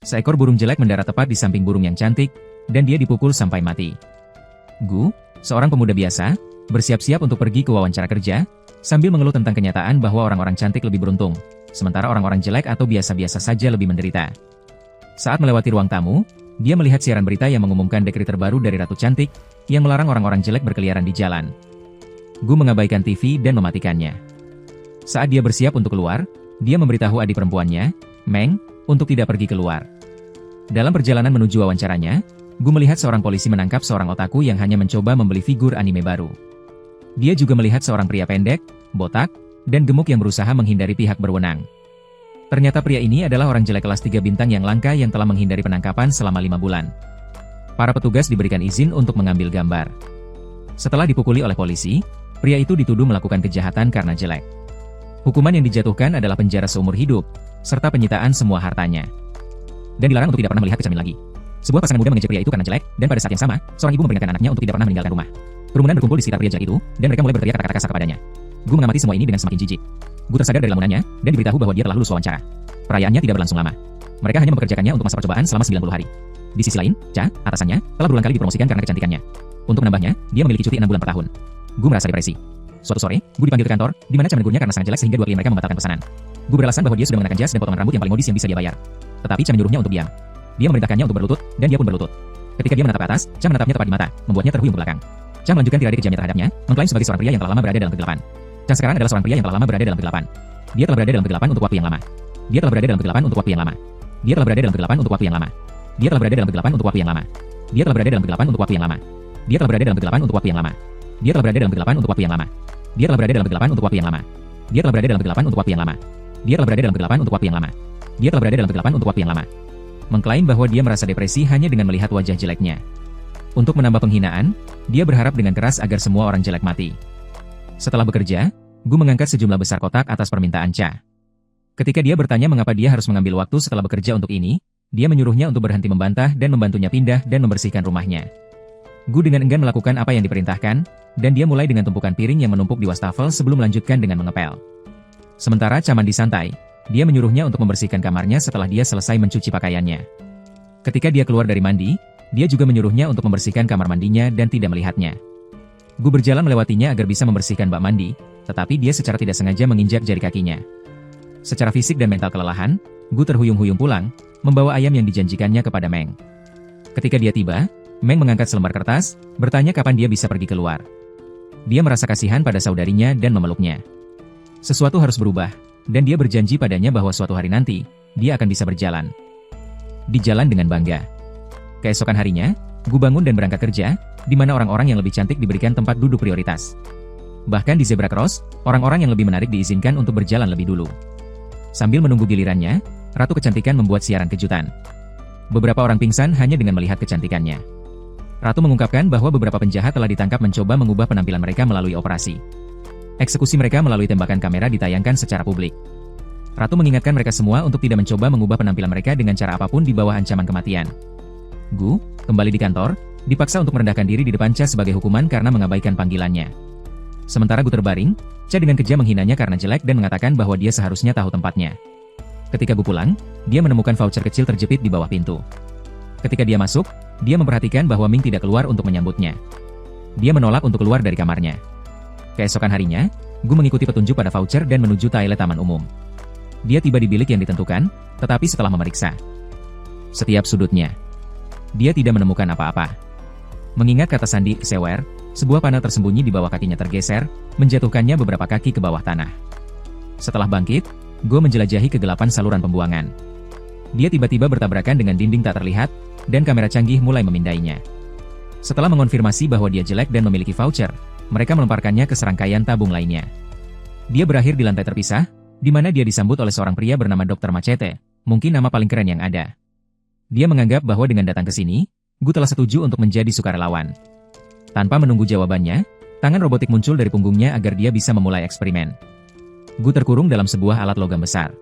Seekor burung jelek mendarat tepat di samping burung yang cantik, dan dia dipukul sampai mati. Gu, seorang pemuda biasa, bersiap-siap untuk pergi ke wawancara kerja, sambil mengeluh tentang kenyataan bahwa orang-orang cantik lebih beruntung, sementara orang-orang jelek atau biasa-biasa saja lebih menderita. Saat melewati ruang tamu, dia melihat siaran berita yang mengumumkan dekret terbaru dari Ratu Cantik, yang melarang orang-orang jelek berkeliaran di jalan. Gu mengabaikan TV dan mematikannya. Saat dia bersiap untuk keluar, dia memberitahu adik perempuannya, Meng, untuk tidak pergi keluar. Dalam perjalanan menuju wawancaranya, Gu melihat seorang polisi menangkap seorang otaku yang hanya mencoba membeli figur anime baru. Dia juga melihat seorang pria pendek, botak, dan gemuk yang berusaha menghindari pihak berwenang. Ternyata pria ini adalah orang jelek kelas 3 bintang yang langka yang telah menghindari penangkapan selama 5 bulan. Para petugas diberikan izin untuk mengambil gambar. Setelah dipukuli oleh polisi, pria itu dituduh melakukan kejahatan karena jelek. Hukuman yang dijatuhkan adalah penjara seumur hidup, serta penyitaan semua hartanya. Dan dilarang untuk tidak pernah melihat kecermin lagi. Sebuah pasangan muda mengejek pria itu karena jelek, dan pada saat yang sama, seorang ibu memperingatkan anaknya untuk tidak pernah meninggalkan rumah. Kerumunan berkumpul di sekitar pria jelek itu, dan mereka mulai berteriak kata-kata kasar kepadanya. Gu mengamati semua ini dengan semakin jijik. Gu tersadar dari lamunannya, dan diberitahu bahwa dia telah lulus wawancara. Perayaannya tidak berlangsung lama. Mereka hanya mempekerjakannya untuk masa percobaan selama 90 hari. Di sisi lain, Cha, atasannya, telah berulang kali dipromosikan karena kecantikannya. Untuk menambahnya, dia memiliki cuti 6 bulan per tahun. Gu merasa depresi. Suatu sore, Gu dipanggil ke kantor, di mana Cha menegurnya karena sangat jelek sehingga dua klien mereka membatalkan pesanan. Gu beralasan bahwa dia sudah mengenakan jas dan potongan rambut yang paling modis yang bisa dia bayar. Tetapi Cha menyuruhnya untuk diam. Dia memerintahkannya untuk berlutut, dan dia pun berlutut. Ketika dia menatap ke atas, Cha menatapnya tepat di mata, membuatnya terhuyung ke belakang. Cha melanjutkan tirade kejamnya terhadapnya, mengklaim sebagai seorang pria yang telah lama berada dalam kegelapan. Cha sekarang adalah seorang pria yang telah lama berada dalam kegelapan. Dia telah berada dalam kegelapan untuk waktu yang lama. Dia telah berada dalam kegelapan untuk waktu yang lama. Dia telah berada dalam kegelapan untuk waktu yang lama. Dia telah berada dalam kegelapan untuk waktu yang lama. Dia telah berada dalam kegelapan untuk waktu yang lama. Dia telah berada dalam kegelapan untuk waktu yang lama. Dia telah berada dalam kegelapan untuk waktu yang lama. Dia telah berada dalam kegelapan untuk waktu yang lama. Dia telah berada dalam kegelapan untuk waktu yang lama. Dia telah berada dalam kegelapan untuk waktu yang lama. Dia telah berada dalam kegelapan untuk waktu yang lama. Mengklaim bahwa dia merasa depresi hanya dengan melihat wajah jeleknya. Untuk menambah penghinaan, dia berharap dengan keras agar semua orang jelek mati. Setelah bekerja, Gu mengangkat sejumlah besar kotak atas permintaan Cha. Ketika dia bertanya mengapa dia harus mengambil waktu setelah bekerja untuk ini, dia menyuruhnya untuk berhenti membantah dan membantunya pindah dan membersihkan rumahnya. Gu dengan enggan melakukan apa yang diperintahkan, dan dia mulai dengan tumpukan piring yang menumpuk di wastafel sebelum melanjutkan dengan mengepel. Sementara Cha mandi santai, dia menyuruhnya untuk membersihkan kamarnya setelah dia selesai mencuci pakaiannya. Ketika dia keluar dari mandi, dia juga menyuruhnya untuk membersihkan kamar mandinya dan tidak melihatnya. Gu berjalan melewatinya agar bisa membersihkan bak mandi, tetapi dia secara tidak sengaja menginjak jari kakinya. Secara fisik dan mental kelelahan, Gu terhuyung-huyung pulang, membawa ayam yang dijanjikannya kepada Meng. Ketika dia tiba, Meng mengangkat selembar kertas, bertanya kapan dia bisa pergi keluar. Dia merasa kasihan pada saudarinya dan memeluknya. Sesuatu harus berubah, dan dia berjanji padanya bahwa suatu hari nanti, dia akan bisa berjalan. Di jalan dengan bangga. Keesokan harinya, Gu bangun dan berangkat kerja, di mana orang-orang yang lebih cantik diberikan tempat duduk prioritas. Bahkan di zebra cross, orang-orang yang lebih menarik diizinkan untuk berjalan lebih dulu. Sambil menunggu gilirannya, Ratu Kecantikan membuat siaran kejutan. Beberapa orang pingsan hanya dengan melihat kecantikannya. Ratu mengungkapkan bahwa beberapa penjahat telah ditangkap mencoba mengubah penampilan mereka melalui operasi. Eksekusi mereka melalui tembakan kamera ditayangkan secara publik. Ratu mengingatkan mereka semua untuk tidak mencoba mengubah penampilan mereka dengan cara apapun di bawah ancaman kematian. Gu, kembali di kantor, dipaksa untuk merendahkan diri di depan Cha sebagai hukuman karena mengabaikan panggilannya. Sementara Gu terbaring, Cha dengan kejam menghinanya karena jelek dan mengatakan bahwa dia seharusnya tahu tempatnya. Ketika Gu pulang, dia menemukan voucher kecil terjepit di bawah pintu. Ketika dia masuk, dia memperhatikan bahwa Ming tidak keluar untuk menyambutnya. Dia menolak untuk keluar dari kamarnya. Keesokan harinya, Gu mengikuti petunjuk pada voucher dan menuju toilet taman umum. Dia tiba di bilik yang ditentukan, tetapi setelah memeriksa setiap sudutnya, dia tidak menemukan apa-apa. Mengingat kata sandi sewer, sebuah panel tersembunyi di bawah kakinya tergeser, menjatuhkannya beberapa kaki ke bawah tanah. Setelah bangkit, Go menjelajahi kegelapan saluran pembuangan. Dia tiba-tiba bertabrakan dengan dinding tak terlihat, dan kamera canggih mulai memindainya. Setelah mengonfirmasi bahwa dia jelek dan memiliki voucher, mereka melemparkannya ke serangkaian tabung lainnya. Dia berakhir di lantai terpisah, di mana dia disambut oleh seorang pria bernama Dr. Machete, mungkin nama paling keren yang ada. Dia menganggap bahwa dengan datang ke sini, Gu telah setuju untuk menjadi sukarelawan. Tanpa menunggu jawabannya, tangan robotik muncul dari punggungnya agar dia bisa memulai eksperimen. Gu terkurung dalam sebuah alat logam besar.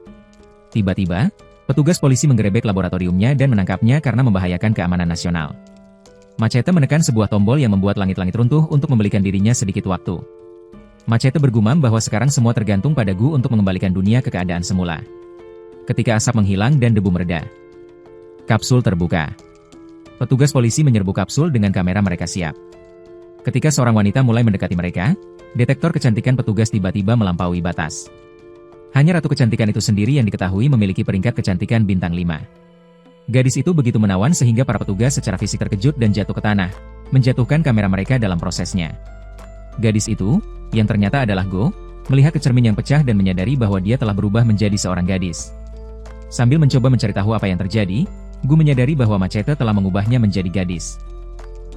Tiba-tiba, petugas polisi menggerebek laboratoriumnya dan menangkapnya karena membahayakan keamanan nasional. Machete menekan sebuah tombol yang membuat langit-langit runtuh untuk membelikan dirinya sedikit waktu. Machete bergumam bahwa sekarang semua tergantung pada Gu untuk mengembalikan dunia ke keadaan semula. Ketika asap menghilang dan debu mereda, Kapsul terbuka. Petugas polisi menyerbu kapsul dengan kamera mereka siap. Ketika seorang wanita mulai mendekati mereka, detektor kecantikan petugas tiba-tiba melampaui batas. Hanya ratu kecantikan itu sendiri yang diketahui memiliki peringkat kecantikan bintang 5. Gadis itu begitu menawan sehingga para petugas secara fisik terkejut dan jatuh ke tanah, menjatuhkan kamera mereka dalam prosesnya. Gadis itu, yang ternyata adalah Go, melihat ke cermin yang pecah dan menyadari bahwa dia telah berubah menjadi seorang gadis. Sambil mencoba mencari tahu apa yang terjadi, Go menyadari bahwa Machete telah mengubahnya menjadi gadis.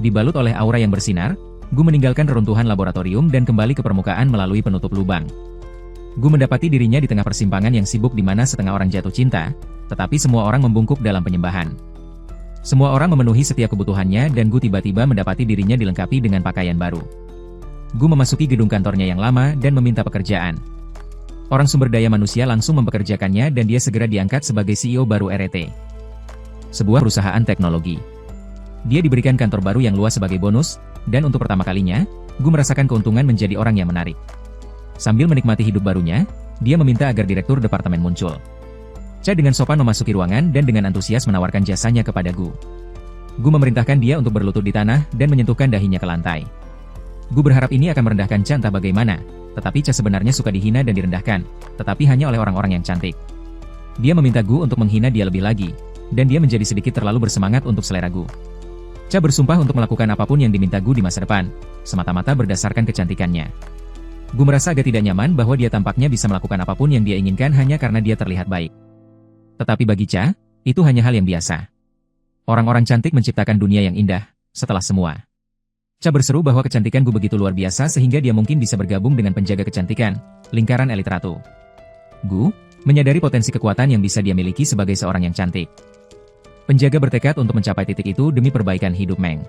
Dibalut oleh aura yang bersinar, Go meninggalkan reruntuhan laboratorium dan kembali ke permukaan melalui penutup lubang. Go mendapati dirinya di tengah persimpangan yang sibuk di mana setengah orang jatuh cinta, tetapi semua orang membungkuk dalam penyembahan. Semua orang memenuhi setiap kebutuhannya dan Go tiba-tiba mendapati dirinya dilengkapi dengan pakaian baru. Go memasuki gedung kantornya yang lama dan meminta pekerjaan. Orang sumber daya manusia langsung mempekerjakannya dan dia segera diangkat sebagai CEO baru RET, sebuah perusahaan teknologi. Dia diberikan kantor baru yang luas sebagai bonus, dan untuk pertama kalinya, Go merasakan keuntungan menjadi orang yang menarik. Sambil menikmati hidup barunya, dia meminta agar direktur departemen muncul. Cha dengan sopan memasuki ruangan dan dengan antusias menawarkan jasanya kepada Go. Go memerintahkan dia untuk berlutut di tanah dan menyentuhkan dahinya ke lantai. Go berharap ini akan merendahkan Cha entah bagaimana, tetapi Cha sebenarnya suka dihina dan direndahkan, tetapi hanya oleh orang-orang yang cantik. Dia meminta Go untuk menghina dia lebih lagi, dan dia menjadi sedikit terlalu bersemangat untuk selera Go. Cha bersumpah untuk melakukan apapun yang diminta Go di masa depan, semata-mata berdasarkan kecantikannya. Go merasa agak tidak nyaman bahwa dia tampaknya bisa melakukan apapun yang dia inginkan hanya karena dia terlihat baik. Tetapi bagi Cha, itu hanya hal yang biasa. Orang-orang cantik menciptakan dunia yang indah, setelah semua. Cha berseru bahwa kecantikan Go begitu luar biasa sehingga dia mungkin bisa bergabung dengan penjaga kecantikan, lingkaran elit ratu. Go menyadari potensi kekuatan yang bisa dia miliki sebagai seorang yang cantik. Penjaga bertekad untuk mencapai titik itu demi perbaikan hidup Meng.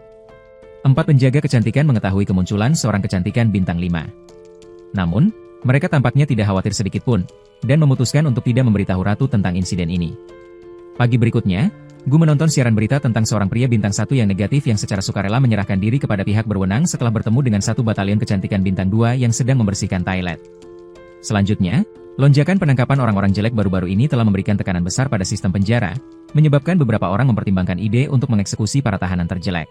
4 penjaga kecantikan mengetahui kemunculan seorang kecantikan bintang 5. Namun, mereka tampaknya tidak khawatir sedikit pun, dan memutuskan untuk tidak memberitahu Ratu tentang insiden ini. Pagi berikutnya, Go menonton siaran berita tentang seorang pria bintang 1 yang negatif yang secara sukarela menyerahkan diri kepada pihak berwenang setelah bertemu dengan satu batalion kecantikan bintang 2 yang sedang membersihkan toilet. Selanjutnya, lonjakan penangkapan orang-orang jelek baru-baru ini telah memberikan tekanan besar pada sistem penjara, menyebabkan beberapa orang mempertimbangkan ide untuk mengeksekusi para tahanan terjelek.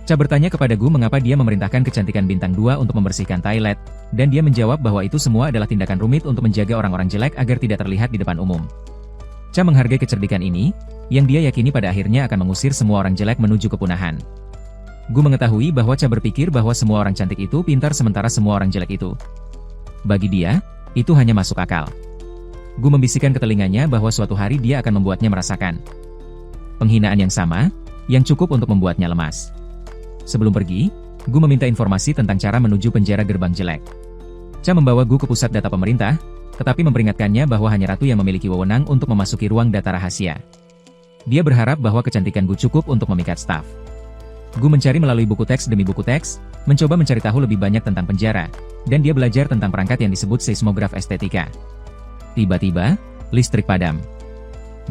Cha bertanya kepada Go mengapa dia memerintahkan kecantikan bintang 2 untuk membersihkan toilet, dan dia menjawab bahwa itu semua adalah tindakan rumit untuk menjaga orang-orang jelek agar tidak terlihat di depan umum. Cha menghargai kecerdikan ini, yang dia yakini pada akhirnya akan mengusir semua orang jelek menuju kepunahan. Go mengetahui bahwa Cha berpikir bahwa semua orang cantik itu pintar sementara semua orang jelek itu. Bagi dia, itu hanya masuk akal. Go membisikkan ke telinganya bahwa suatu hari dia akan membuatnya merasakan penghinaan yang sama, yang cukup untuk membuatnya lemas. Sebelum pergi, Go meminta informasi tentang cara menuju penjara gerbang jelek. Cha membawa Go ke pusat data pemerintah, tetapi memperingatkannya bahwa hanya Ratu yang memiliki wewenang untuk memasuki ruang data rahasia. Dia berharap bahwa kecantikan Go cukup untuk memikat staf. Go mencari melalui buku teks demi buku teks, mencoba mencari tahu lebih banyak tentang penjara, dan dia belajar tentang perangkat yang disebut seismograf estetika. Tiba-tiba, listrik padam.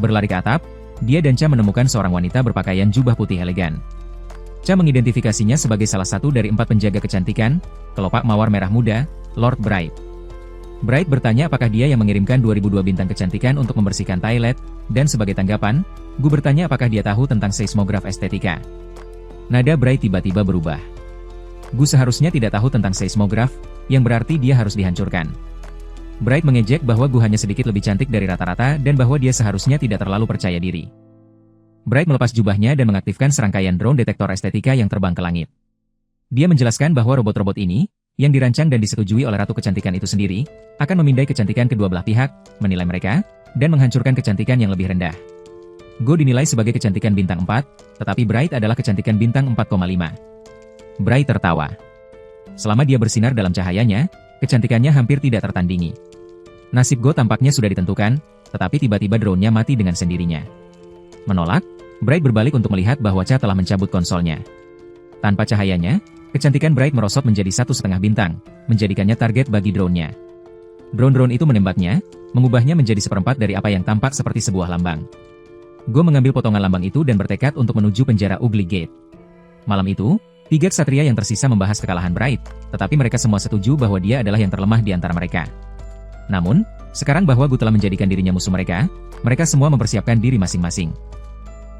Berlari ke atap, dia dan Cha menemukan seorang wanita berpakaian jubah putih elegan. Cha mengidentifikasinya sebagai salah satu dari 4 penjaga kecantikan, kelopak mawar merah muda, Lord Bright. Bright bertanya apakah dia yang mengirimkan 2002 bintang kecantikan untuk membersihkan toilet, dan sebagai tanggapan, Go bertanya apakah dia tahu tentang seismograf estetika. Nada Bright tiba-tiba berubah. Go seharusnya tidak tahu tentang seismograf, yang berarti dia harus dihancurkan. Bright mengejek bahwa Go hanya sedikit lebih cantik dari rata-rata dan bahwa dia seharusnya tidak terlalu percaya diri. Bright melepas jubahnya dan mengaktifkan serangkaian drone detektor estetika yang terbang ke langit. Dia menjelaskan bahwa robot-robot ini, yang dirancang dan disetujui oleh Ratu Kecantikan itu sendiri, akan memindai kecantikan kedua belah pihak, menilai mereka, dan menghancurkan kecantikan yang lebih rendah. Go dinilai sebagai kecantikan bintang 4, tetapi Bright adalah kecantikan bintang 4,5. Bright tertawa. Selama dia bersinar dalam cahayanya, kecantikannya hampir tidak tertandingi. Nasib Go tampaknya sudah ditentukan, tetapi tiba-tiba drone-nya mati dengan sendirinya. Menolak, Bright berbalik untuk melihat bahwa Cha telah mencabut konsolnya. Tanpa cahayanya, kecantikan Bright merosot menjadi 1,5 bintang, menjadikannya target bagi drone-nya. Drone-drone itu menembaknya, mengubahnya menjadi seperempat dari apa yang tampak seperti sebuah lambang. Go mengambil potongan lambang itu dan bertekad untuk menuju penjara Ugly Gate. Malam itu, 3 ksatria yang tersisa membahas kekalahan Bright, tetapi mereka semua setuju bahwa dia adalah yang terlemah di antara mereka. Namun, sekarang bahwa Go telah menjadikan dirinya musuh mereka, mereka semua mempersiapkan diri masing-masing.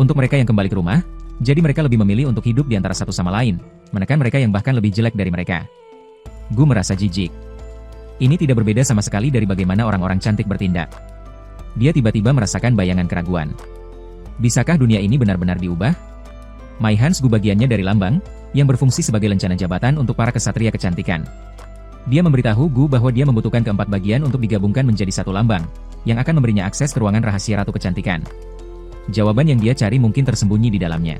Untuk mereka yang kembali ke rumah, jadi mereka lebih memilih untuk hidup di antara satu sama lain, menekan mereka yang bahkan lebih jelek dari mereka. Gu merasa jijik. Ini tidak berbeda sama sekali dari bagaimana orang-orang cantik bertindak. Dia tiba-tiba merasakan bayangan keraguan. Bisakah dunia ini benar-benar diubah? Mai Hans Gu bagiannya dari lambang, yang berfungsi sebagai lencana jabatan untuk para kesatria kecantikan. Dia memberitahu Gu bahwa dia membutuhkan keempat bagian untuk digabungkan menjadi satu lambang, yang akan memberinya akses ke ruangan rahasia Ratu Kecantikan. Jawaban yang dia cari mungkin tersembunyi di dalamnya.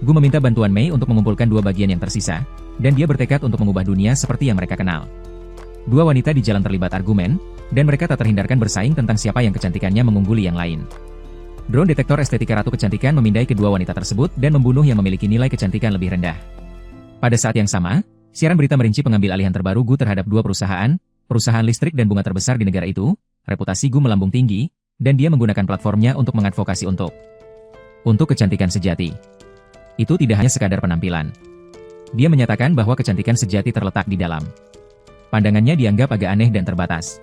Gu meminta bantuan Mei untuk mengumpulkan dua bagian yang tersisa, dan dia bertekad untuk mengubah dunia seperti yang mereka kenal. Dua wanita di jalan terlibat argumen, dan mereka tak terhindarkan bersaing tentang siapa yang kecantikannya mengungguli yang lain. Drone detektor estetika Ratu Kecantikan memindai kedua wanita tersebut dan membunuh yang memiliki nilai kecantikan lebih rendah. Pada saat yang sama, siaran berita merinci pengambil alihan terbaru Gu terhadap dua perusahaan listrik dan bunga terbesar di negara itu. Reputasi Gu melambung tinggi, dan dia menggunakan platformnya untuk mengadvokasi untuk kecantikan sejati. Itu tidak hanya sekadar penampilan. Dia menyatakan bahwa kecantikan sejati terletak di dalam. Pandangannya dianggap agak aneh dan terbatas.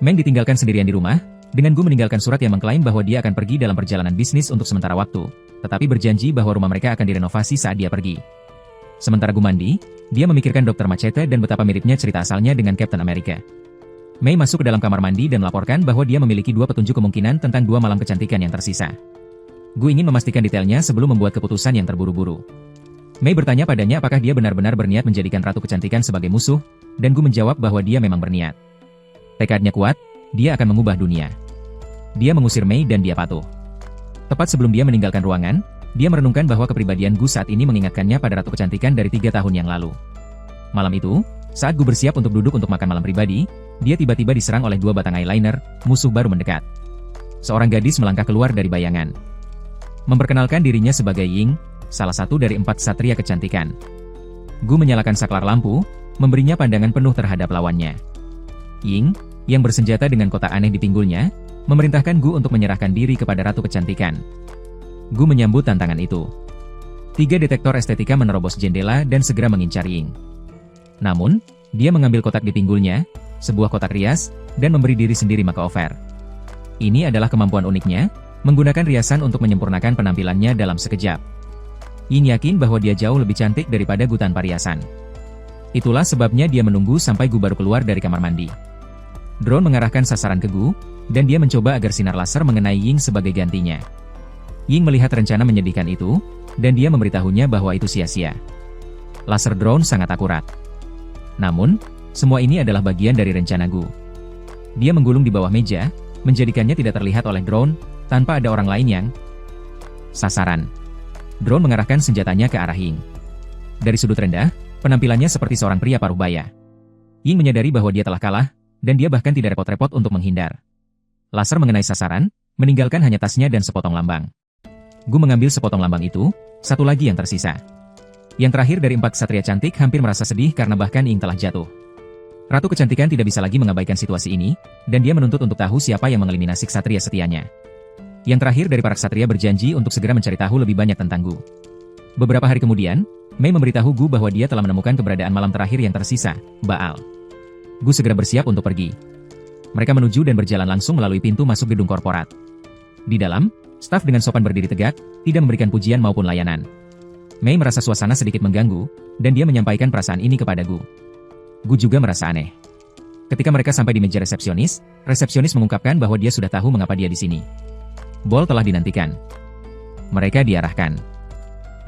Meng ditinggalkan sendirian di rumah, dengan Gu meninggalkan surat yang mengklaim bahwa dia akan pergi dalam perjalanan bisnis untuk sementara waktu, tetapi berjanji bahwa rumah mereka akan direnovasi saat dia pergi. Sementara Gu mandi, dia memikirkan Dr. Machete dan betapa miripnya cerita asalnya dengan Captain America. Mei masuk ke dalam kamar mandi dan melaporkan bahwa dia memiliki dua petunjuk kemungkinan tentang dua malam kecantikan yang tersisa. Gu ingin memastikan detailnya sebelum membuat keputusan yang terburu-buru. Mei bertanya padanya apakah dia benar-benar berniat menjadikan Ratu Kecantikan sebagai musuh, dan Gu menjawab bahwa dia memang berniat. Tekadnya kuat, dia akan mengubah dunia. Dia mengusir Mei dan dia patuh. Tepat sebelum dia meninggalkan ruangan, dia merenungkan bahwa kepribadian Gu saat ini mengingatkannya pada Ratu Kecantikan dari 3 tahun yang lalu. Malam itu, saat Gu bersiap untuk duduk untuk makan malam pribadi, dia tiba-tiba diserang oleh dua batang eyeliner, musuh baru mendekat. Seorang gadis melangkah keluar dari bayangan. Memperkenalkan dirinya sebagai Ying, salah satu dari 4 satria kecantikan. Gu menyalakan saklar lampu, memberinya pandangan penuh terhadap lawannya. Ying, yang bersenjata dengan kotak aneh di pinggulnya, memerintahkan Gu untuk menyerahkan diri kepada Ratu Kecantikan. Gu menyambut tantangan itu. 3 detektor estetika menerobos jendela dan segera mengincar Ying. Namun, dia mengambil kotak di pinggulnya, sebuah kotak rias, dan memberi diri sendiri makeover. Ini adalah kemampuan uniknya, menggunakan riasan untuk menyempurnakan penampilannya dalam sekejap. Ying yakin bahwa dia jauh lebih cantik daripada Gu tanpa riasan. Itulah sebabnya dia menunggu sampai Gu baru keluar dari kamar mandi. Drone mengarahkan sasaran ke Gu, dan dia mencoba agar sinar laser mengenai Ying sebagai gantinya. Ying melihat rencana menyedihkan itu, dan dia memberitahunya bahwa itu sia-sia. Laser drone sangat akurat. Namun, semua ini adalah bagian dari rencana Gu. Dia menggulung di bawah meja, menjadikannya tidak terlihat oleh drone, tanpa ada orang lain yang sasaran. Drone mengarahkan senjatanya ke arah Ying. Dari sudut rendah, penampilannya seperti seorang pria paruh baya. Ying menyadari bahwa dia telah kalah, dan dia bahkan tidak repot-repot untuk menghindar. Laser mengenai sasaran, meninggalkan hanya tasnya dan sepotong lambang. Gu mengambil sepotong lambang itu, satu lagi yang tersisa. Yang terakhir dari 4 ksatria cantik hampir merasa sedih karena bahkan Ying telah jatuh. Ratu Kecantikan tidak bisa lagi mengabaikan situasi ini, dan dia menuntut untuk tahu siapa yang mengeliminasi ksatria setianya. Yang terakhir dari para ksatria berjanji untuk segera mencari tahu lebih banyak tentang Gu. Beberapa hari kemudian, Mei memberitahu Gu bahwa dia telah menemukan keberadaan malam terakhir yang tersisa, Baal. Gu segera bersiap untuk pergi. Mereka menuju dan berjalan langsung melalui pintu masuk gedung korporat. Di dalam, staf dengan sopan berdiri tegak, tidak memberikan pujian maupun layanan. Mei merasa suasana sedikit mengganggu, dan dia menyampaikan perasaan ini kepada Gu. Gu juga merasa aneh. Ketika mereka sampai di meja resepsionis mengungkapkan bahwa dia sudah tahu mengapa dia di sini. Bol telah dinantikan. Mereka diarahkan.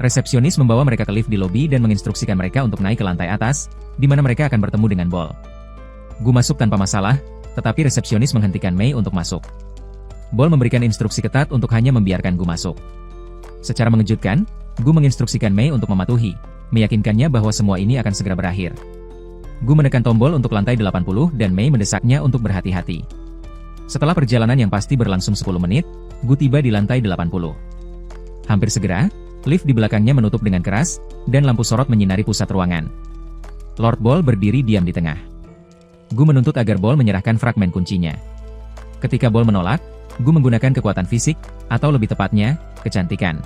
Resepsionis membawa mereka ke lift di lobi dan menginstruksikan mereka untuk naik ke lantai atas, di mana mereka akan bertemu dengan Bol. Gu masuk tanpa masalah, tetapi resepsionis menghentikan Mei untuk masuk. Bol memberikan instruksi ketat untuk hanya membiarkan Gu masuk. Secara mengejutkan, Gu menginstruksikan Mei untuk mematuhi, meyakinkannya bahwa semua ini akan segera berakhir. Gu menekan tombol untuk lantai 80 dan Mei mendesaknya untuk berhati-hati. Setelah perjalanan yang pasti berlangsung 10 menit, Gu tiba di lantai 80. Hampir segera, lift di belakangnya menutup dengan keras, dan lampu sorot menyinari pusat ruangan. Lord Bol berdiri diam di tengah. Gu menuntut agar Bol menyerahkan fragmen kuncinya. Ketika Bol menolak, Gu menggunakan kekuatan fisik, atau lebih tepatnya, kecantikan.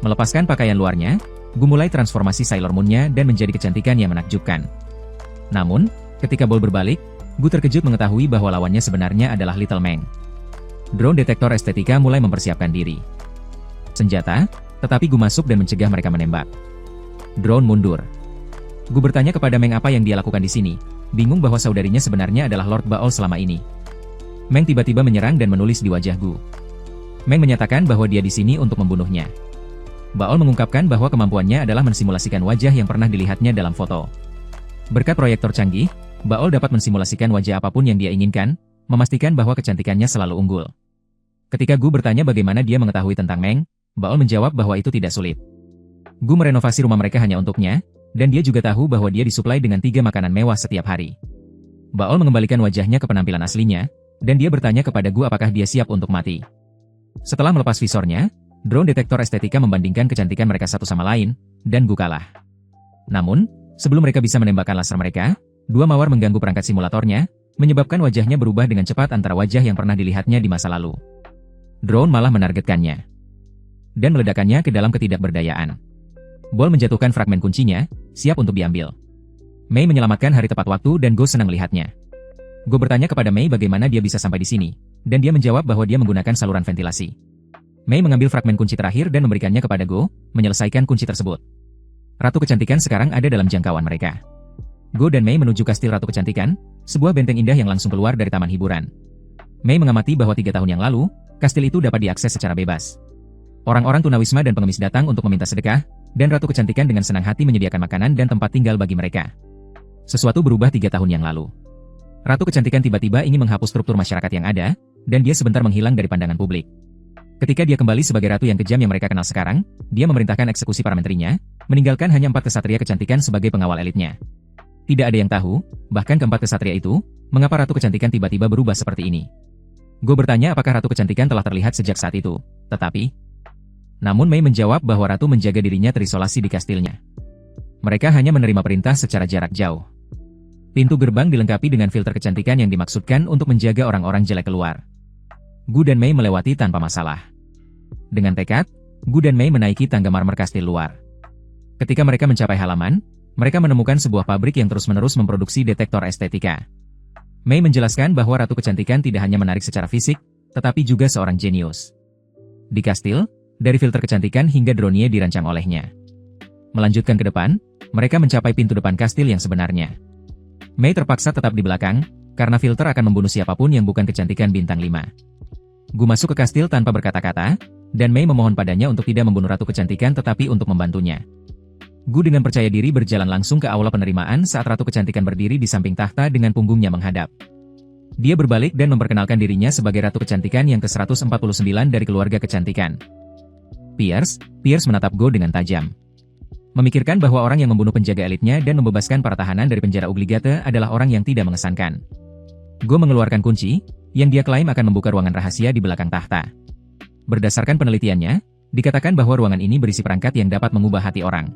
Melepaskan pakaian luarnya, Gu mulai transformasi Sailor Moon-nya dan menjadi kecantikan yang menakjubkan. Namun, ketika Bol berbalik, Gu terkejut mengetahui bahwa lawannya sebenarnya adalah Little Meng. Drone detektor estetika mulai mempersiapkan diri. senjata, tetapi Gu masuk dan mencegah mereka menembak. Drone mundur. Gu bertanya kepada Meng apa yang dia lakukan di sini, bingung bahwa saudarinya sebenarnya adalah Lord Baol selama ini. Meng tiba-tiba menyerang dan menulis di wajah Gu. Meng menyatakan bahwa dia di sini untuk membunuhnya. Baol mengungkapkan bahwa kemampuannya adalah mensimulasikan wajah yang pernah dilihatnya dalam foto. Berkat proyektor canggih, Baol dapat mensimulasikan wajah apapun yang dia inginkan, memastikan bahwa kecantikannya selalu unggul. Ketika Gu bertanya bagaimana dia mengetahui tentang Meng, Baol menjawab bahwa itu tidak sulit. Gu merenovasi rumah mereka hanya untuknya, dan dia juga tahu bahwa dia disuplai dengan 3 makanan mewah setiap hari. Baol mengembalikan wajahnya ke penampilan aslinya, dan dia bertanya kepada Gu apakah dia siap untuk mati. Setelah melepas visornya, drone detektor estetika membandingkan kecantikan mereka satu sama lain, dan Gu kalah. Namun, sebelum mereka bisa menembakkan laser mereka, 2 mawar mengganggu perangkat simulatornya, menyebabkan wajahnya berubah dengan cepat antara wajah yang pernah dilihatnya di masa lalu. Drone malah menargetkannya dan meledakannya ke dalam ketidakberdayaan. Bol menjatuhkan fragmen kuncinya, siap untuk diambil. Mei menyelamatkan hari tepat waktu dan Go senang melihatnya. Go bertanya kepada Mei bagaimana dia bisa sampai di sini, dan dia menjawab bahwa dia menggunakan saluran ventilasi. Mei mengambil fragmen kunci terakhir dan memberikannya kepada Go, menyelesaikan kunci tersebut. Ratu Kecantikan sekarang ada dalam jangkauan mereka. Go dan Mei menuju kastil Ratu Kecantikan, sebuah benteng indah yang langsung keluar dari taman hiburan. Mei mengamati bahwa 3 tahun yang lalu, kastil itu dapat diakses secara bebas. Orang-orang tunawisma dan pengemis datang untuk meminta sedekah, dan Ratu Kecantikan dengan senang hati menyediakan makanan dan tempat tinggal bagi mereka. Sesuatu berubah 3 tahun yang lalu. Ratu Kecantikan tiba-tiba ingin menghapus struktur masyarakat yang ada, dan dia sebentar menghilang dari pandangan publik. Ketika dia kembali sebagai ratu yang kejam yang mereka kenal sekarang, dia memerintahkan eksekusi para menterinya, meninggalkan hanya 4 kesatria kecantikan sebagai pengawal elitnya. Tidak ada yang tahu, bahkan keempat kesatria itu, mengapa Ratu Kecantikan tiba-tiba berubah seperti ini. Go bertanya apakah Ratu Kecantikan telah terlihat sejak saat itu, namun Mei menjawab bahwa Ratu menjaga dirinya terisolasi di kastilnya. Mereka hanya menerima perintah secara jarak jauh. Pintu gerbang dilengkapi dengan filter kecantikan yang dimaksudkan untuk menjaga orang-orang jelek keluar. Gu dan Mei melewati tanpa masalah. Dengan tekad, Gu dan Mei menaiki tangga marmer kastil luar. Ketika mereka mencapai halaman, mereka menemukan sebuah pabrik yang terus-menerus memproduksi detektor estetika. Mei menjelaskan bahwa Ratu Kecantikan tidak hanya menarik secara fisik, tetapi juga seorang jenius. Di kastil, dari filter kecantikan hingga drone dirancang olehnya. Melanjutkan ke depan, mereka mencapai pintu depan kastil yang sebenarnya. Mei terpaksa tetap di belakang, karena filter akan membunuh siapapun yang bukan kecantikan bintang 5. Gu masuk ke kastil tanpa berkata-kata, dan Mei memohon padanya untuk tidak membunuh Ratu Kecantikan tetapi untuk membantunya. Gu dengan percaya diri berjalan langsung ke aula penerimaan saat Ratu Kecantikan berdiri di samping tahta dengan punggungnya menghadap. Dia berbalik dan memperkenalkan dirinya sebagai Ratu Kecantikan yang ke-149 dari keluarga kecantikan. Pierce menatap Go dengan tajam. Memikirkan bahwa orang yang membunuh penjaga elitnya dan membebaskan para tahanan dari penjara Obligate adalah orang yang tidak mengesankan. Go mengeluarkan kunci, yang dia klaim akan membuka ruangan rahasia di belakang tahta. Berdasarkan penelitiannya, dikatakan bahwa ruangan ini berisi perangkat yang dapat mengubah hati orang.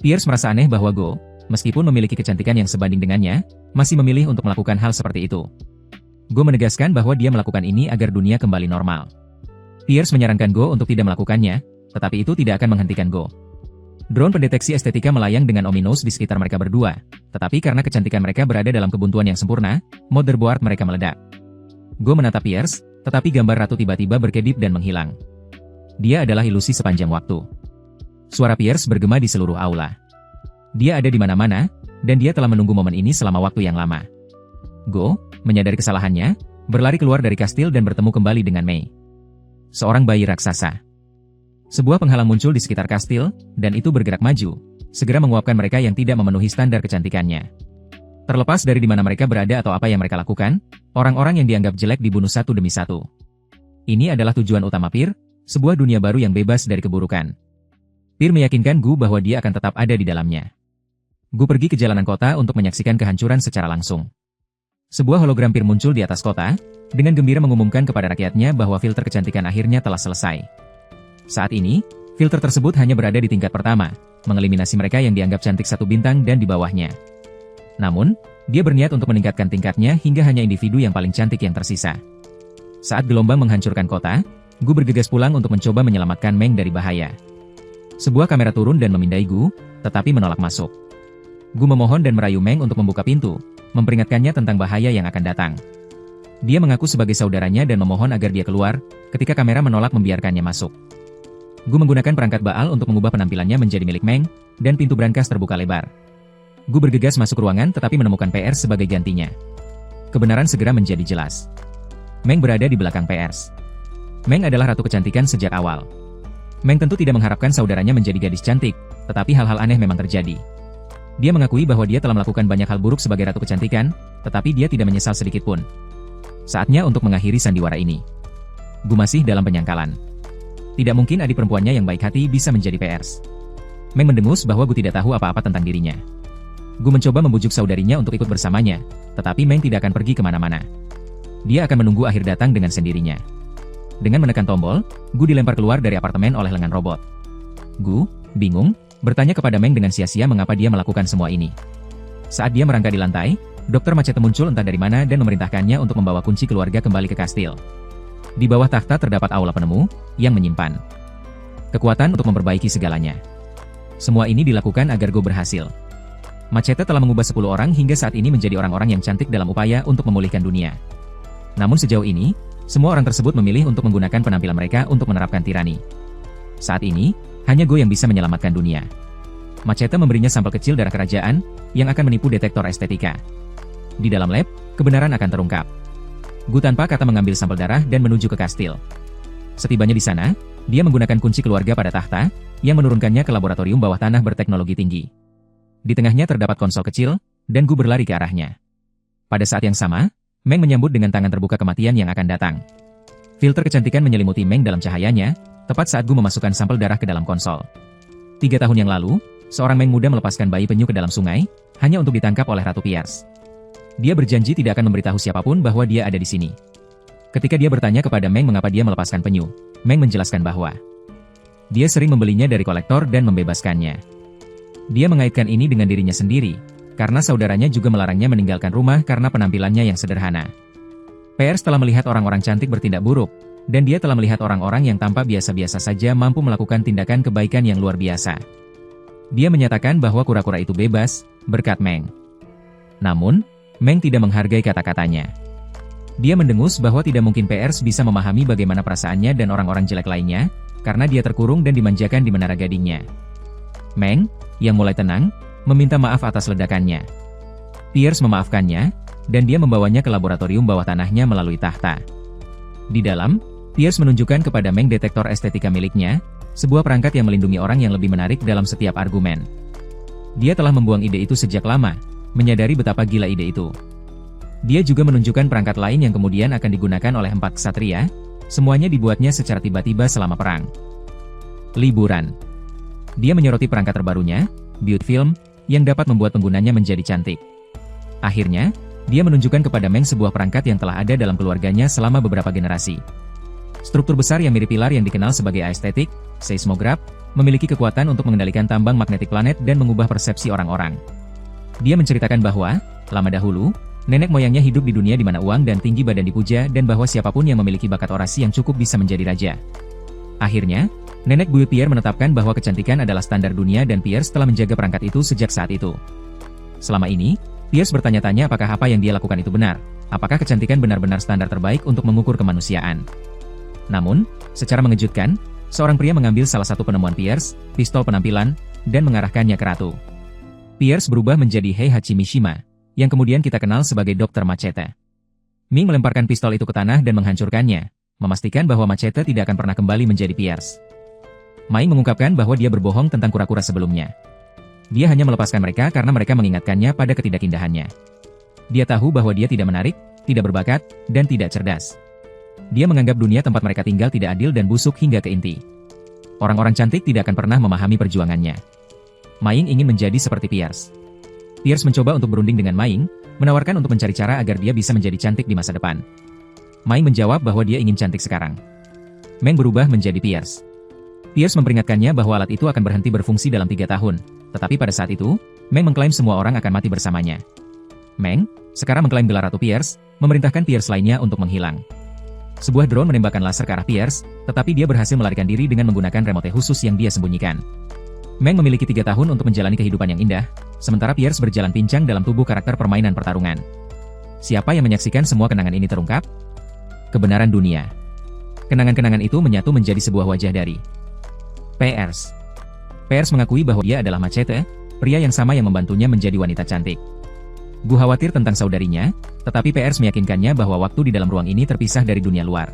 Pierce merasa aneh bahwa Go, meskipun memiliki kecantikan yang sebanding dengannya, masih memilih untuk melakukan hal seperti itu. Go menegaskan bahwa dia melakukan ini agar dunia kembali normal. Pierce menyarankan Go untuk tidak melakukannya, tetapi itu tidak akan menghentikan Go. Drone pendeteksi estetika melayang dengan ominous di sekitar mereka berdua, tetapi karena kecantikan mereka berada dalam kebuntuan yang sempurna, motherboard mereka meledak. Go menatap Pierce, tetapi gambar ratu tiba-tiba berkedip dan menghilang. Dia adalah ilusi sepanjang waktu. Suara Pierce bergema di seluruh aula. Dia ada di mana-mana, dan dia telah menunggu momen ini selama waktu yang lama. Go, menyadari kesalahannya, berlari keluar dari kastil dan bertemu kembali dengan Mei. Seorang bayi raksasa. Sebuah penghalang muncul di sekitar kastil, dan itu bergerak maju, segera menguapkan mereka yang tidak memenuhi standar kecantikannya. Terlepas dari di mana mereka berada atau apa yang mereka lakukan, orang-orang yang dianggap jelek dibunuh satu demi satu. Ini adalah tujuan utama Pir, sebuah dunia baru yang bebas dari keburukan. Pir meyakinkan Gu bahwa dia akan tetap ada di dalamnya. Gu pergi ke jalanan kota untuk menyaksikan kehancuran secara langsung. Sebuah hologram Pir muncul di atas kota, dengan gembira mengumumkan kepada rakyatnya bahwa filter kecantikan akhirnya telah selesai. Saat ini, filter tersebut hanya berada di tingkat pertama, mengeliminasi mereka yang dianggap cantik 1 bintang dan di bawahnya. Namun, dia berniat untuk meningkatkan tingkatnya hingga hanya individu yang paling cantik yang tersisa. Saat gelombang menghancurkan kota, Gu bergegas pulang untuk mencoba menyelamatkan Meng dari bahaya. Sebuah kamera turun dan memindai Gu, tetapi menolak masuk. Gu memohon dan merayu Meng untuk membuka pintu, memperingatkannya tentang bahaya yang akan datang. Dia mengaku sebagai saudaranya dan memohon agar dia keluar, ketika kamera menolak membiarkannya masuk. Gu menggunakan perangkat Baal untuk mengubah penampilannya menjadi milik Meng, dan pintu brankas terbuka lebar. Gu bergegas masuk ruangan tetapi menemukan Pers sebagai gantinya. Kebenaran segera menjadi jelas. Meng berada di belakang Pers. Meng adalah ratu kecantikan sejak awal. Meng tentu tidak mengharapkan saudaranya menjadi gadis cantik, tetapi hal-hal aneh memang terjadi. Dia mengakui bahwa dia telah melakukan banyak hal buruk sebagai ratu kecantikan, tetapi dia tidak menyesal sedikit pun. Saatnya untuk mengakhiri sandiwara ini. Gu masih dalam penyangkalan. Tidak mungkin adik perempuannya yang baik hati bisa menjadi Pers. Meng mendengus bahwa Gu tidak tahu apa-apa tentang dirinya. Gu mencoba membujuk saudarinya untuk ikut bersamanya, tetapi Meng tidak akan pergi kemana-mana. Dia akan menunggu akhir datang dengan sendirinya. Dengan menekan tombol, Gu dilempar keluar dari apartemen oleh lengan robot. Gu, bingung, bertanya kepada Meng dengan sia-sia mengapa dia melakukan semua ini. Saat dia merangkak di lantai, Dr. Machete muncul entah dari mana dan memerintahkannya untuk membawa kunci keluarga kembali ke kastil. Di bawah takhta terdapat aula penemu, yang menyimpan kekuatan untuk memperbaiki segalanya. Semua ini dilakukan agar Go berhasil. Machete telah mengubah 10 orang hingga saat ini menjadi orang-orang yang cantik dalam upaya untuk memulihkan dunia. Namun sejauh ini, semua orang tersebut memilih untuk menggunakan penampilan mereka untuk menerapkan tirani. Saat ini, hanya Go yang bisa menyelamatkan dunia. Machete memberinya sampel kecil darah kerajaan, yang akan menipu detektor estetika. Di dalam lab, kebenaran akan terungkap. Gu tanpa kata mengambil sampel darah dan menuju ke kastil. Setibanya di sana, dia menggunakan kunci keluarga pada takhta, yang menurunkannya ke laboratorium bawah tanah berteknologi tinggi. Di tengahnya terdapat konsol kecil, dan Gu berlari ke arahnya. Pada saat yang sama, Meng menyambut dengan tangan terbuka kematian yang akan datang. Filter kecantikan menyelimuti Meng dalam cahayanya, tepat saat Gu memasukkan sampel darah ke dalam konsol. 3 tahun yang lalu, seorang Meng muda melepaskan bayi penyu ke dalam sungai, hanya untuk ditangkap oleh Ratu Pierce. Dia berjanji tidak akan memberitahu siapapun bahwa dia ada di sini. Ketika dia bertanya kepada Meng mengapa dia melepaskan penyu, Meng menjelaskan bahwa dia sering membelinya dari kolektor dan membebaskannya. Dia mengaitkan ini dengan dirinya sendiri, karena saudaranya juga melarangnya meninggalkan rumah karena penampilannya yang sederhana. Pierce telah melihat orang-orang cantik bertindak buruk, dan dia telah melihat orang-orang yang tampak biasa-biasa saja mampu melakukan tindakan kebaikan yang luar biasa. Dia menyatakan bahwa kura-kura itu bebas, berkat Meng. Namun, Meng tidak menghargai kata-katanya. Dia mendengus bahwa tidak mungkin Pierce bisa memahami bagaimana perasaannya dan orang-orang jelek lainnya, karena dia terkurung dan dimanjakan di menara gadingnya. Meng, yang mulai tenang, meminta maaf atas ledakannya. Pierce memaafkannya, dan dia membawanya ke laboratorium bawah tanahnya melalui takhta. Di dalam, Pierce menunjukkan kepada Meng detektor estetika miliknya, sebuah perangkat yang melindungi orang yang lebih menarik dalam setiap argumen. Dia telah membuang ide itu sejak lama, menyadari betapa gila ide itu. Dia juga menunjukkan perangkat lain yang kemudian akan digunakan oleh 4 ksatria, semuanya dibuatnya secara tiba-tiba selama perang. Liburan. Dia menyoroti perangkat terbarunya, Beauty Film, yang dapat membuat penggunanya menjadi cantik. Akhirnya, dia menunjukkan kepada Meng sebuah perangkat yang telah ada dalam keluarganya selama beberapa generasi. Struktur besar yang mirip pilar yang dikenal sebagai aesthetic, seismograf, memiliki kekuatan untuk mengendalikan tambang magnetik planet dan mengubah persepsi orang-orang. Dia menceritakan bahwa, lama dahulu, nenek moyangnya hidup di dunia di mana uang dan tinggi badan dipuja dan bahwa siapapun yang memiliki bakat orasi yang cukup bisa menjadi raja. Akhirnya, nenek buyut Pierre menetapkan bahwa kecantikan adalah standar dunia dan Pierce telah menjaga perangkat itu sejak saat itu. Selama ini, Pierce bertanya-tanya apakah apa yang dia lakukan itu benar, apakah kecantikan benar-benar standar terbaik untuk mengukur kemanusiaan. Namun, secara mengejutkan, seorang pria mengambil salah satu penemuan Pierce, pistol penampilan, dan mengarahkannya ke ratu. Pierce berubah menjadi Heihachi Mishima, yang kemudian kita kenal sebagai Dr. Machete. Ming melemparkan pistol itu ke tanah dan menghancurkannya, memastikan bahwa Machete tidak akan pernah kembali menjadi Pierce. Mai mengungkapkan bahwa dia berbohong tentang kura-kura sebelumnya. Dia hanya melepaskan mereka karena mereka mengingatkannya pada ketidakindahannya. Dia tahu bahwa dia tidak menarik, tidak berbakat, dan tidak cerdas. Dia menganggap dunia tempat mereka tinggal tidak adil dan busuk hingga ke inti. Orang-orang cantik tidak akan pernah memahami perjuangannya. Maing ingin menjadi seperti Pierce. Pierce mencoba untuk berunding dengan Maing, menawarkan untuk mencari cara agar dia bisa menjadi cantik di masa depan. Maing menjawab bahwa dia ingin cantik sekarang. Meng berubah menjadi Pierce. Pierce memperingatkannya bahwa alat itu akan berhenti berfungsi dalam 3 tahun, tetapi pada saat itu, Meng mengklaim semua orang akan mati bersamanya. Meng, sekarang mengklaim gelar Ratu Pierce, memerintahkan Pierce lainnya untuk menghilang. Sebuah drone menembakkan laser ke arah Pierce, tetapi dia berhasil melarikan diri dengan menggunakan remote khusus yang dia sembunyikan. Meng memiliki 3 tahun untuk menjalani kehidupan yang indah, sementara Pierce berjalan pincang dalam tubuh karakter permainan pertarungan. Siapa yang menyaksikan semua kenangan ini terungkap? Kebenaran dunia. Kenangan-kenangan itu menyatu menjadi sebuah wajah dari Pierce. Pierce mengakui bahwa dia adalah Machete, pria yang sama yang membantunya menjadi wanita cantik. Gu khawatir tentang saudarinya, tetapi Pierce meyakinkannya bahwa waktu di dalam ruang ini terpisah dari dunia luar.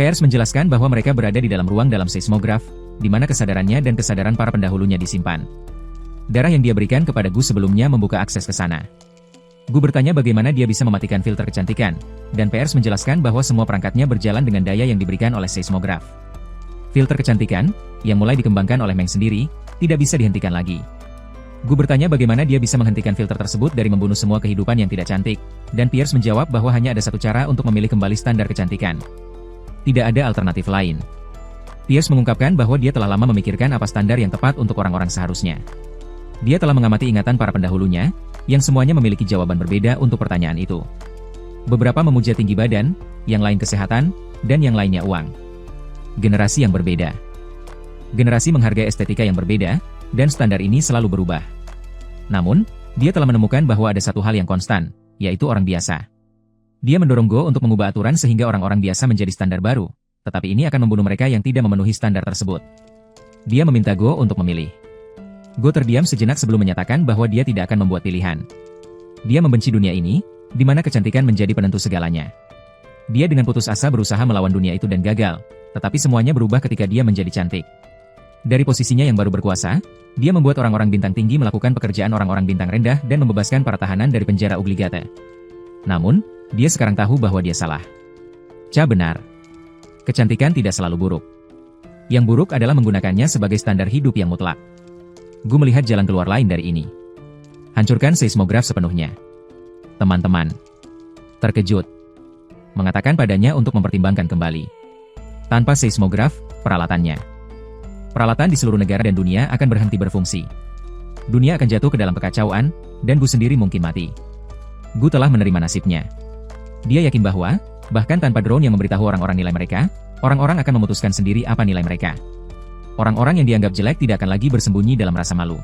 Pierce menjelaskan bahwa mereka berada di dalam ruang dalam seismograf, di mana kesadarannya dan kesadaran para pendahulunya disimpan. Darah yang dia berikan kepada Gu sebelumnya membuka akses ke sana. Gu bertanya bagaimana dia bisa mematikan filter kecantikan, dan Pierce menjelaskan bahwa semua perangkatnya berjalan dengan daya yang diberikan oleh seismograf. Filter kecantikan, yang mulai dikembangkan oleh Meng sendiri, tidak bisa dihentikan lagi. Gu bertanya bagaimana dia bisa menghentikan filter tersebut dari membunuh semua kehidupan yang tidak cantik, dan Pierce menjawab bahwa hanya ada satu cara untuk memilih kembali standar kecantikan. Tidak ada alternatif lain. Pierce mengungkapkan bahwa dia telah lama memikirkan apa standar yang tepat untuk orang-orang seharusnya. Dia telah mengamati ingatan para pendahulunya, yang semuanya memiliki jawaban berbeda untuk pertanyaan itu. Beberapa memuja tinggi badan, yang lain kesehatan, dan yang lainnya uang. Generasi yang berbeda. Generasi menghargai estetika yang berbeda, dan standar ini selalu berubah. Namun, dia telah menemukan bahwa ada satu hal yang konstan, yaitu orang biasa. Dia mendorong Go untuk mengubah aturan sehingga orang-orang biasa menjadi standar baru, tetapi ini akan membunuh mereka yang tidak memenuhi standar tersebut. Dia meminta Go untuk memilih. Go terdiam sejenak sebelum menyatakan bahwa dia tidak akan membuat pilihan. Dia membenci dunia ini, di mana kecantikan menjadi penentu segalanya. Dia dengan putus asa berusaha melawan dunia itu dan gagal, tetapi semuanya berubah ketika dia menjadi cantik. Dari posisinya yang baru berkuasa, dia membuat orang-orang bintang tinggi melakukan pekerjaan orang-orang bintang rendah dan membebaskan para tahanan dari penjara obligate. Namun, dia sekarang tahu bahwa dia salah. Cha benar. Kecantikan tidak selalu buruk. Yang buruk adalah menggunakannya sebagai standar hidup yang mutlak. Gu melihat jalan keluar lain dari ini. Hancurkan seismograf sepenuhnya. Teman-teman. Terkejut. Mengatakan padanya untuk mempertimbangkan kembali. Tanpa seismograf, peralatannya. Peralatan di seluruh negara dan dunia akan berhenti berfungsi. Dunia akan jatuh ke dalam kekacauan, dan Gu sendiri mungkin mati. Gu telah menerima nasibnya. Dia yakin bahwa, bahkan tanpa drone yang memberitahu orang-orang nilai mereka, orang-orang akan memutuskan sendiri apa nilai mereka. Orang-orang yang dianggap jelek tidak akan lagi bersembunyi dalam rasa malu.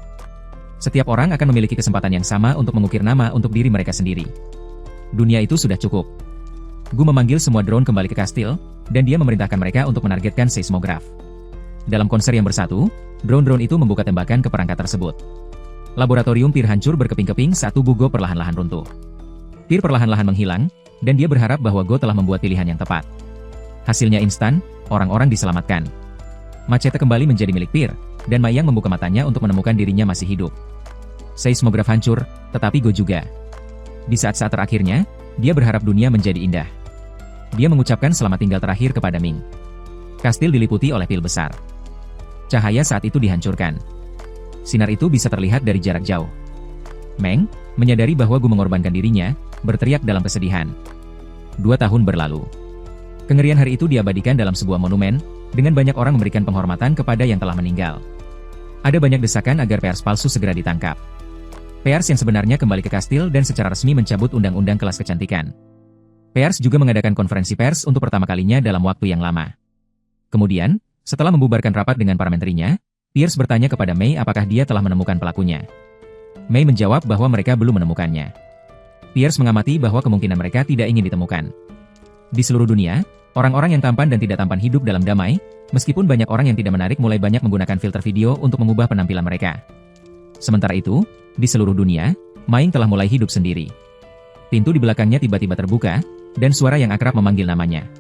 Setiap orang akan memiliki kesempatan yang sama untuk mengukir nama untuk diri mereka sendiri. Dunia itu sudah cukup. Gu memanggil semua drone kembali ke kastil, dan dia memerintahkan mereka untuk menargetkan seismograf. Dalam konser yang bersatu, drone-drone itu membuka tembakan ke perangkat tersebut. Laboratorium Pir hancur berkeping-keping saat tubuh Go perlahan-lahan runtuh. Pir perlahan-lahan menghilang, dan dia berharap bahwa Go telah membuat pilihan yang tepat. Hasilnya instan, orang-orang diselamatkan. Machete kembali menjadi milik Pir, dan Mayang membuka matanya untuk menemukan dirinya masih hidup. Seismograf hancur, tetapi Go juga. Di saat-saat terakhirnya, dia berharap dunia menjadi indah. Dia mengucapkan selamat tinggal terakhir kepada Ming. Kastil diliputi oleh pil besar. Cahaya saat itu dihancurkan. Sinar itu bisa terlihat dari jarak jauh. Meng, menyadari bahwa Gu mengorbankan dirinya, berteriak dalam kesedihan. 2 tahun berlalu. Kengerian hari itu diabadikan dalam sebuah monumen, dengan banyak orang memberikan penghormatan kepada yang telah meninggal. Ada banyak desakan agar Pierce palsu segera ditangkap. Pierce yang sebenarnya kembali ke kastil dan secara resmi mencabut undang-undang kelas kecantikan. Pierce juga mengadakan konferensi pers untuk pertama kalinya dalam waktu yang lama. Kemudian, setelah membubarkan rapat dengan para menterinya, Pierce bertanya kepada Mei apakah dia telah menemukan pelakunya. Mei menjawab bahwa mereka belum menemukannya. Pierce mengamati bahwa kemungkinan mereka tidak ingin ditemukan. Di seluruh dunia, orang-orang yang tampan dan tidak tampan hidup dalam damai, meskipun banyak orang yang tidak menarik mulai banyak menggunakan filter video untuk mengubah penampilan mereka. Sementara itu, di seluruh dunia, Maing telah mulai hidup sendiri. Pintu di belakangnya tiba-tiba terbuka, dan suara yang akrab memanggil namanya.